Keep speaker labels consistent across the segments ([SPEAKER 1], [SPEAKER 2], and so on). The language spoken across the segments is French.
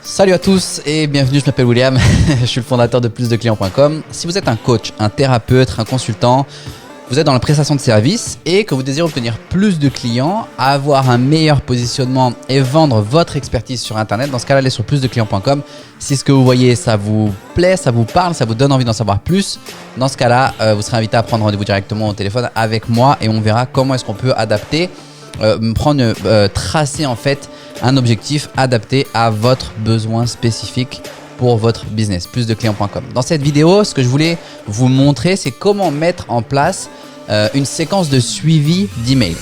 [SPEAKER 1] Salut à tous et bienvenue, je m'appelle William, je suis le fondateur de plusdeclients.com. Si vous êtes un coach, un thérapeute, un consultant, vous êtes dans la prestation de service et que vous désirez obtenir plus de clients, avoir un meilleur positionnement et vendre votre expertise sur Internet, dans ce cas-là, allez sur plusdeclients.com. Si ce que vous voyez, ça vous plaît, ça vous parle, ça vous donne envie d'en savoir plus, dans ce cas-là, vous serez invité à prendre rendez-vous directement au téléphone avec moi et on verra comment est-ce qu'on peut adapter, tracer en fait un objectif adapté à votre besoin spécifique pour votre business, plusdeclients.com. Dans cette vidéo, ce que je voulais vous montrer, c'est comment mettre en place une séquence de suivi d'email.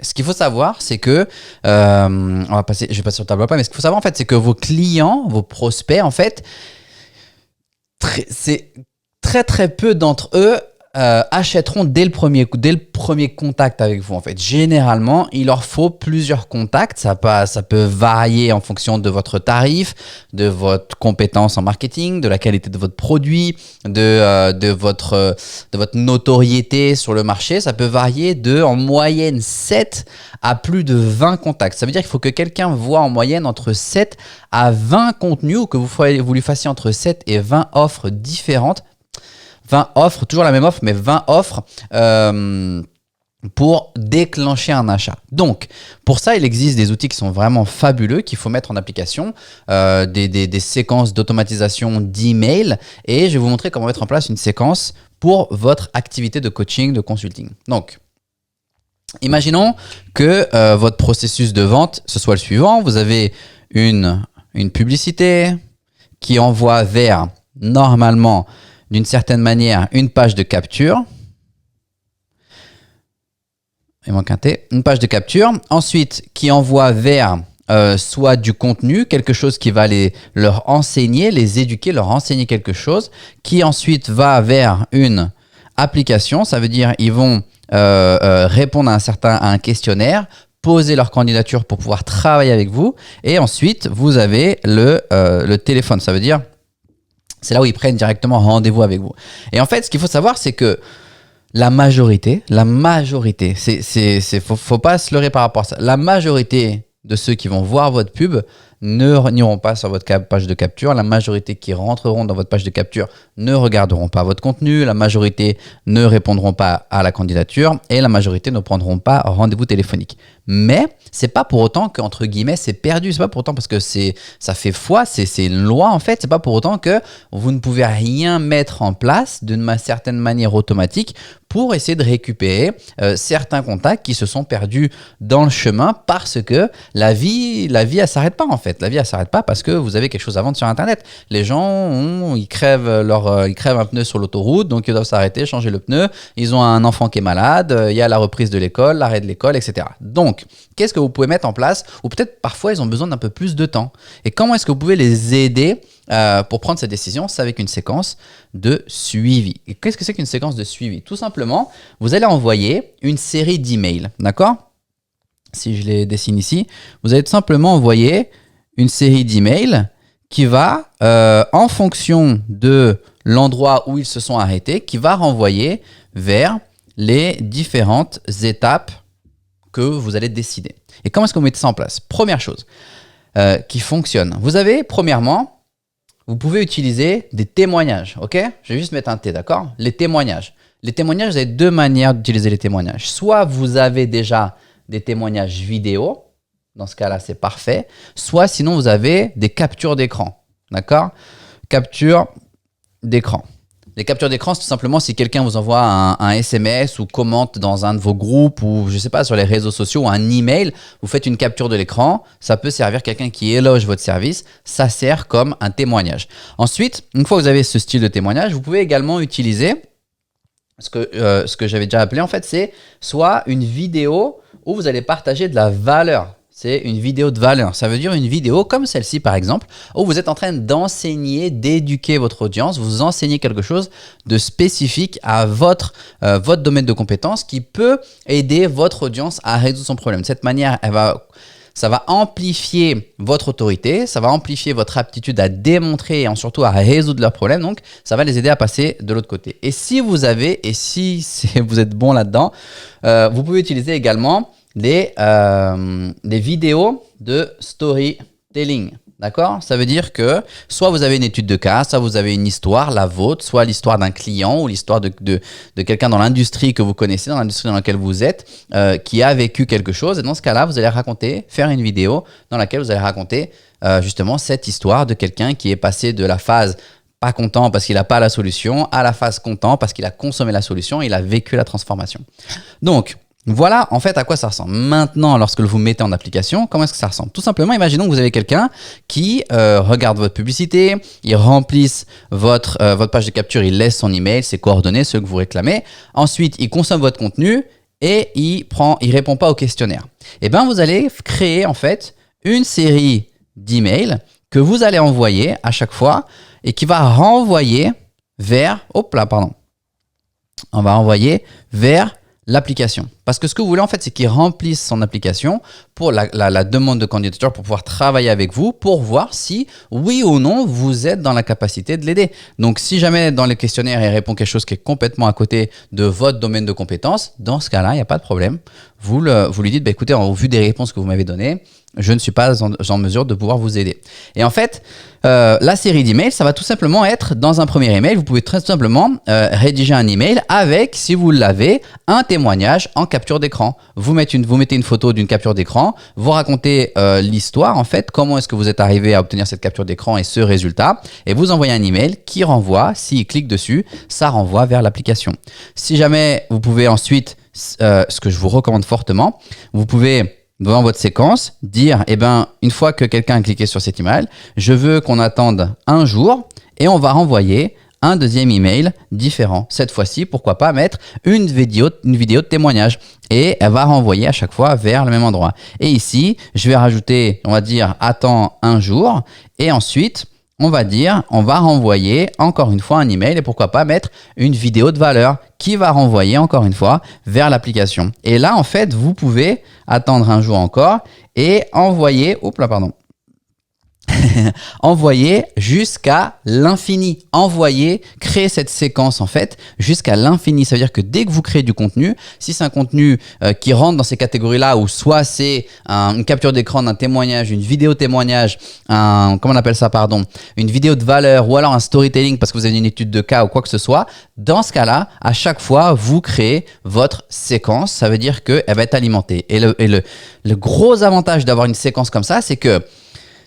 [SPEAKER 1] Ce qu'il faut savoir, c'est que, je vais passer sur le tableau, mais ce qu'il faut savoir en fait, c'est que vos clients, vos prospects, en fait, c'est très peu d'entre eux achèteront dès le premier contact avec vous. En fait, généralement, il leur faut plusieurs contacts. Ça peut varier en fonction de votre tarif, de votre compétence en marketing, de la qualité de votre produit, de votre notoriété sur le marché. Ça peut varier en moyenne 7 à plus de 20 contacts. Ça veut dire qu'il faut que quelqu'un voit en moyenne entre 7 à 20 contenus ou que vous lui fassiez entre 7 et 20 offres différentes. 20 offres, toujours la même offre, mais 20 offres pour déclencher un achat. Donc, pour ça, il existe des outils qui sont vraiment fabuleux, qu'il faut mettre en application, des séquences d'automatisation d'email. Et je vais vous montrer comment mettre en place une séquence pour votre activité de coaching, de consulting. Donc, imaginons que votre processus de vente, ce soit le suivant. Vous avez une publicité qui envoie vers, normalement, d'une certaine manière, une page de capture. Il manque un T. Une page de capture. Ensuite, qui envoie vers soit du contenu, quelque chose qui va leur enseigner, les éduquer, leur enseigner quelque chose, qui ensuite va vers une application. Ça veut dire ils vont répondre à un questionnaire, poser leur candidature pour pouvoir travailler avec vous. Et ensuite, vous avez le téléphone. Ça veut dire c'est là où ils prennent directement rendez-vous avec vous. Et en fait, ce qu'il faut savoir, c'est que la majorité, faut pas se leurrer par rapport à ça. La majorité de ceux qui vont voir votre pub n'iront pas sur votre page de capture. La majorité qui rentreront dans votre page de capture ne regarderont pas votre contenu. La majorité ne répondront pas à la candidature et la majorité ne prendront pas rendez-vous téléphonique. Mais c'est pas pour autant qu'entre guillemets c'est perdu. C'est pas pour autant parce que ça fait foi, c'est une loi en fait. C'est pas pour autant que vous ne pouvez rien mettre en place d'une certaine manière automatique pour essayer de récupérer certains contacts qui se sont perdus dans le chemin parce que la vie elle s'arrête pas en fait. La vie elle s'arrête pas parce que vous avez quelque chose à vendre sur Internet. Les gens ils crèvent un pneu sur l'autoroute, donc ils doivent s'arrêter, changer le pneu. Ils ont un enfant qui est malade, il y a la reprise de l'école, l'arrêt de l'école, etc. Donc, qu'est-ce que vous pouvez mettre en place? Ou peut-être parfois ils ont besoin d'un peu plus de temps. Et comment est-ce que vous pouvez les aider pour prendre cette décision? C'est avec une séquence de suivi. Et qu'est-ce que c'est qu'une séquence de suivi? Tout simplement, vous allez envoyer une série d'emails, d'accord? Si je les dessine ici, vous allez tout simplement envoyer une série d'emails qui va, en fonction de l'endroit où ils se sont arrêtés, qui va renvoyer vers les différentes étapes que vous allez décider. Et comment est-ce que vous mettez ça en place? Première chose qui fonctionne. Vous avez, premièrement, vous pouvez utiliser des témoignages, ok? Je vais juste mettre un T, d'accord? Les témoignages. Les témoignages, vous avez deux manières d'utiliser les témoignages. Soit vous avez déjà des témoignages vidéo, dans ce cas-là, c'est parfait. Soit sinon, vous avez des captures d'écran, d'accord? Capture d'écran. Les captures d'écran, c'est tout simplement si quelqu'un vous envoie un SMS ou commente dans un de vos groupes ou je sais pas sur les réseaux sociaux ou un email, vous faites une capture de l'écran, ça peut servir quelqu'un qui éloge votre service, ça sert comme un témoignage. Ensuite, une fois que vous avez ce style de témoignage, vous pouvez également utiliser ce que j'avais déjà appelé en fait, c'est soit une vidéo où vous allez partager de la valeur. C'est une vidéo de valeur. Ça veut dire une vidéo comme celle-ci, par exemple, où vous êtes en train d'enseigner, d'éduquer votre audience. Vous enseignez quelque chose de spécifique à votre domaine de compétences qui peut aider votre audience à résoudre son problème. De cette manière, ça va amplifier votre autorité, ça va amplifier votre aptitude à démontrer et surtout à résoudre leurs problèmes. Donc, ça va les aider à passer de l'autre côté. Et si vous vous êtes bon là-dedans, vous pouvez utiliser également des vidéos de storytelling. D'accord? Ça veut dire que soit vous avez une étude de cas, soit vous avez une histoire, la vôtre, soit l'histoire d'un client ou l'histoire de quelqu'un dans l'industrie que vous connaissez, dans l'industrie dans laquelle vous êtes, qui a vécu quelque chose. Et dans ce cas-là, vous allez faire une vidéo dans laquelle vous allez raconter justement cette histoire de quelqu'un qui est passé de la phase pas content parce qu'il n'a pas la solution à la phase content parce qu'il a consommé la solution, il a vécu la transformation. Donc, voilà en fait à quoi ça ressemble. Maintenant, lorsque vous mettez en application, comment est-ce que ça ressemble? Tout simplement, imaginons que vous avez quelqu'un qui regarde votre publicité, il remplisse votre page de capture, il laisse son email, ses coordonnées, ceux que vous réclamez. Ensuite, il consomme votre contenu et il répond pas au questionnaire. Et bien, vous allez créer en fait une série d'emails que vous allez envoyer à chaque fois et qui va renvoyer vers, on va renvoyer vers l'application. Parce que ce que vous voulez en fait, c'est qu'il remplisse son application pour la demande de candidature pour pouvoir travailler avec vous, pour voir si, oui ou non, vous êtes dans la capacité de l'aider. Donc, si jamais dans le questionnaire, il répond quelque chose qui est complètement à côté de votre domaine de compétences, dans ce cas-là, il n'y a pas de problème. Vous lui dites, écoutez, au vu des réponses que vous m'avez données, je ne suis pas en mesure de pouvoir vous aider. Et en fait, la série d'emails, ça va tout simplement être dans un premier email. Vous pouvez très simplement rédiger un email avec, si vous l'avez, un témoignage en capture d'écran. Vous mettez une photo d'une capture d'écran, vous racontez l'histoire, en fait, comment est-ce que vous êtes arrivé à obtenir cette capture d'écran et ce résultat, et vous envoyez un email qui renvoie, s'il clique dessus, ça renvoie vers l'application. Si jamais vous pouvez ensuite, ce que je vous recommande fortement, vous pouvez dans votre séquence, dire, une fois que quelqu'un a cliqué sur cet email, je veux qu'on attende un jour et on va renvoyer un deuxième email différent. Cette fois-ci, pourquoi pas mettre une vidéo de témoignage et elle va renvoyer à chaque fois vers le même endroit. Et ici, je vais rajouter, on va dire, attends un jour et ensuite, on va renvoyer encore une fois un email et pourquoi pas mettre une vidéo de valeur qui va renvoyer encore une fois vers l'application. Et là, en fait, vous pouvez attendre un jour encore et envoyer, envoyer jusqu'à l'infini. Créer cette séquence en fait jusqu'à l'infini. Ça veut dire que dès que vous créez du contenu, si c'est un contenu qui rentre dans ces catégories-là, ou soit c'est une capture d'écran d'un témoignage, une vidéo témoignage, une vidéo de valeur, ou alors un storytelling parce que vous avez une étude de cas ou quoi que ce soit, dans ce cas-là, à chaque fois, vous créez votre séquence. Ça veut dire qu'elle va être alimentée. Et le gros avantage d'avoir une séquence comme ça, c'est que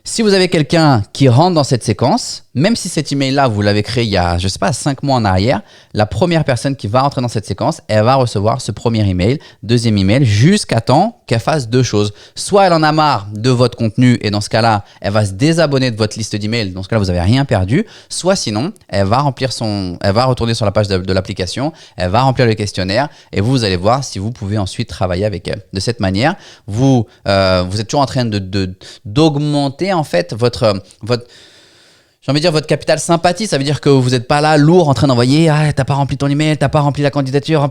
[SPEAKER 1] si vous avez quelqu'un qui rentre dans cette séquence, même si cet email-là, vous l'avez créé il y a, 5 mois en arrière, la première personne qui va rentrer dans cette séquence, elle va recevoir ce premier email, deuxième email, jusqu'à temps qu'elle fasse deux choses. Soit elle en a marre de votre contenu et dans ce cas-là, elle va se désabonner de votre liste d'emails. Dans ce cas-là, vous n'avez rien perdu. Soit sinon, elle va retourner sur la page de l'application, elle va remplir le questionnaire et vous allez voir si vous pouvez ensuite travailler avec elle. De cette manière, vous êtes toujours en train d'augmenter en fait votre capital sympathie. Ça veut dire que vous n'êtes pas là lourd en train d'envoyer t'as pas rempli ton email, t'as pas rempli la candidature.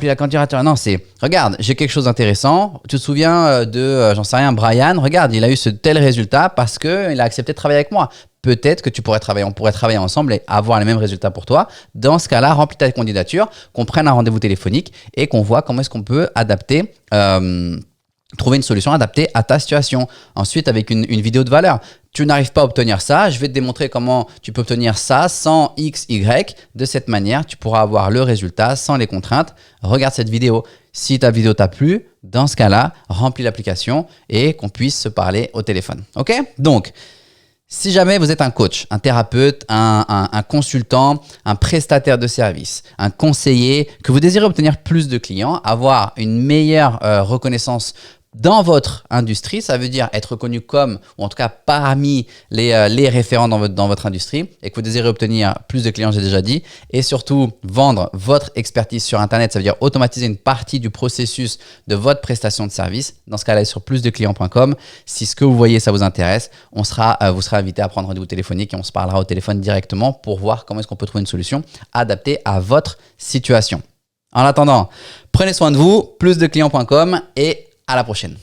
[SPEAKER 1] Non, c'est regarde, j'ai quelque chose d'intéressant. Tu te souviens de Brian, regarde, il a eu ce tel résultat parce qu'il a accepté de travailler avec moi. Peut-être que on pourrait travailler ensemble et avoir les mêmes résultats pour toi. Dans ce cas-là, remplis ta candidature, qu'on prenne un rendez-vous téléphonique et qu'on voit comment est-ce qu'on peut adapter trouver une solution adaptée à ta situation. Ensuite, avec une vidéo de valeur. Tu n'arrives pas à obtenir ça, je vais te démontrer comment tu peux obtenir ça sans X, Y. De cette manière, tu pourras avoir le résultat sans les contraintes. Regarde cette vidéo. Si ta vidéo t'a plu, dans ce cas-là, remplis l'application et qu'on puisse se parler au téléphone. OK? Donc, si jamais vous êtes un coach, un thérapeute, un consultant, un prestataire de service, un conseiller, que vous désirez obtenir plus de clients, avoir une meilleure reconnaissance dans votre industrie, ça veut dire être reconnu comme, ou en tout cas parmi les référents dans votre industrie, et que vous désirez obtenir plus de clients, j'ai déjà dit, et surtout vendre votre expertise sur Internet, ça veut dire automatiser une partie du processus de votre prestation de service. Dans ce cas-là, sur plusdeclients.com. Si ce que vous voyez, ça vous intéresse, vous serez invité à prendre rendez-vous téléphonique et on se parlera au téléphone directement pour voir comment est-ce qu'on peut trouver une solution adaptée à votre situation. En attendant, prenez soin de vous, plusdeclients.com et à la prochaine.